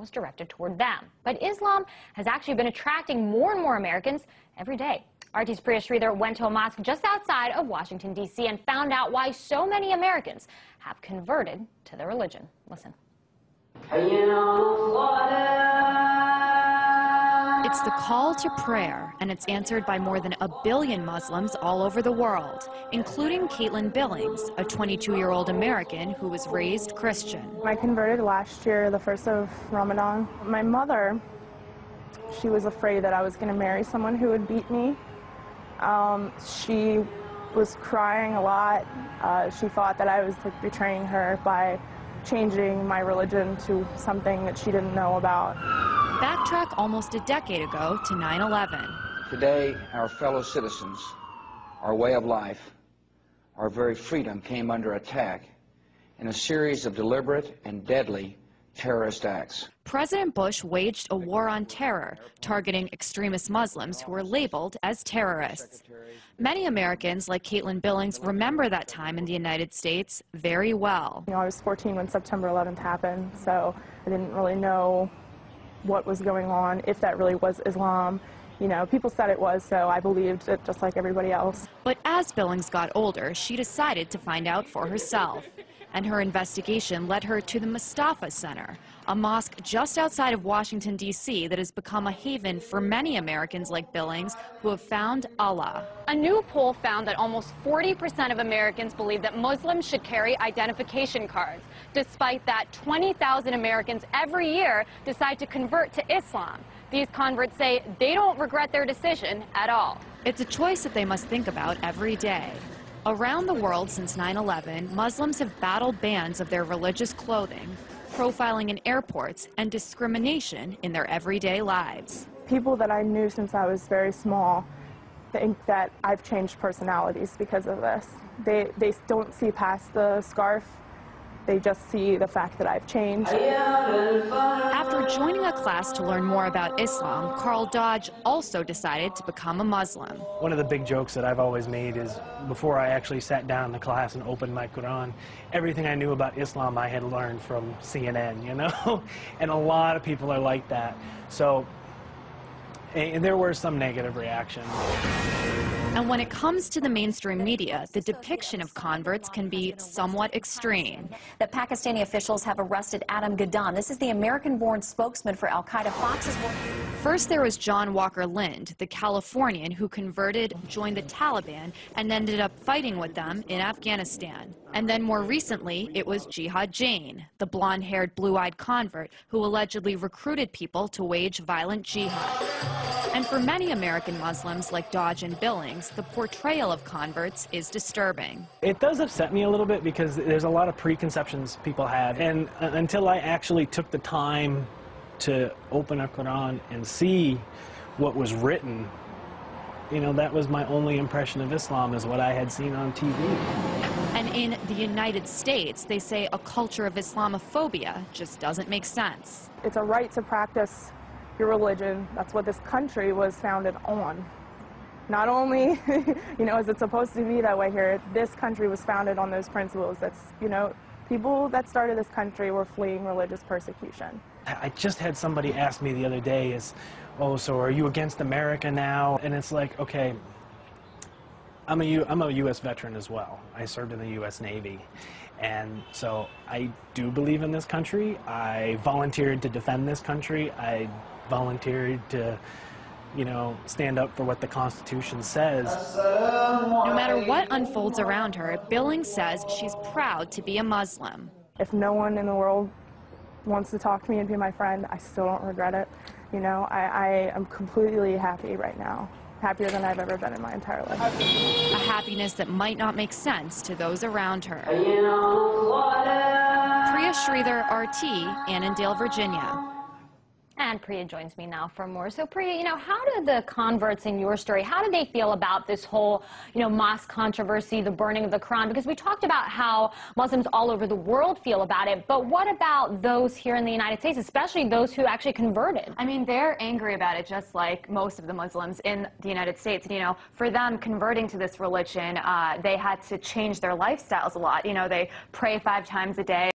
was directed toward them. But Islam has actually been attracting more and more Americans every day. RT's Priya Sridhar went to a mosque just outside of Washington, D.C. and found out why so many Americans have converted to their religion. Listen. It's the call to prayer, and it's answered by more than 1 billion Muslims all over the world, including Caitlin Billings, a 22-year-old American who was raised Christian. I converted last year, the 1st of Ramadan. My mother, she was afraid that I was going to marry someone who would beat me. She was crying a lot. She thought that I was betraying her by changing my religion to something that she didn't know about. Backtrack almost a decade ago to 9/11. Today, our fellow citizens, our way of life, our very freedom came under attack in a series of deliberate and deadly terrorist acts. President Bush waged a war on terror, targeting extremist Muslims who were labeled as terrorists. Many Americans, like Caitlin Billings, remember that time in the United States very well. I was 14 when September 11th happened, so I didn't really know what was going on, if that really was Islam. People said it was, so I believed it just like everybody else. But as Billings got older, she decided to find out for herself. And her investigation led her to the Mustafa Center, a mosque just outside of Washington, D.C. that has become a haven for many Americans like Billings who have found Allah. A new poll found that almost 40% of Americans believe that Muslims should carry identification cards. Despite that, 20,000 Americans every year decide to convert to Islam. These converts say they don't regret their decision at all. It's a choice that they must think about every day. Around the world since 9/11, Muslims have battled bans of their religious clothing, profiling in airports, and discrimination in their everyday lives. People that I knew since I was very small think that I've changed personalities because of this. They don't see past the scarf. They just see the fact that I've changed. After joining a class to learn more about Islam, Carl Dodge also decided to become a Muslim. One of the big jokes that I've always made is before I actually sat down in the class and opened my Quran, everything I knew about Islam I had learned from CNN, And a lot of people are like that. So, and there were some negative reactions. And when it comes to the mainstream media, the depiction of converts can be somewhat extreme. That Pakistani officials have arrested Adam Gaddan. This is the American-born spokesman for Al-Qaeda. Fox's work. First, there was John Walker Lind, the Californian who converted, joined the Taliban, and ended up fighting with them in Afghanistan. And then more recently, it was Jihad Jain, the blonde-haired, blue-eyed convert who allegedly recruited people to wage violent jihad. And for many American Muslims like Dodge and Billings, the portrayal of converts is disturbing. It does upset me a little bit because there's a lot of preconceptions people have. And until I actually took the time to open a Quran and see what was written, that was my only impression of Islam, is what I had seen on TV. And in the United States, they say a culture of Islamophobia just doesn't make sense. It's a right to practice your religion. That's what this country was founded on. Not only, is it supposed to be that way here, this country was founded on those principles. That's, people that started this country were fleeing religious persecution. I just had somebody ask me the other day, oh, so are you against America now? And it's like, okay, I'm a U.S. veteran as well. I served in the U.S. Navy. And so I do believe in this country. I volunteered to defend this country. I volunteered to, stand up for what the Constitution says. No matter what unfolds around her, Billings says she's proud to be a Muslim. If no one in the world wants to talk to me and be my friend, I still don't regret it. I am completely happy right now. Happier than I've ever been in my entire life. A happiness that might not make sense to those around her. Priya Sridhar, RT, Annandale, Virginia. And Priya joins me now for more. So Priya, how did the converts in your story, how did they feel about this whole, mosque controversy, the burning of the Quran? Because we talked about how Muslims all over the world feel about it, but what about those here in the United States, especially those who actually converted? I mean, they're angry about it just like most of the Muslims in the United States. For them, converting to this religion, they had to change their lifestyles a lot. They pray 5 times a day.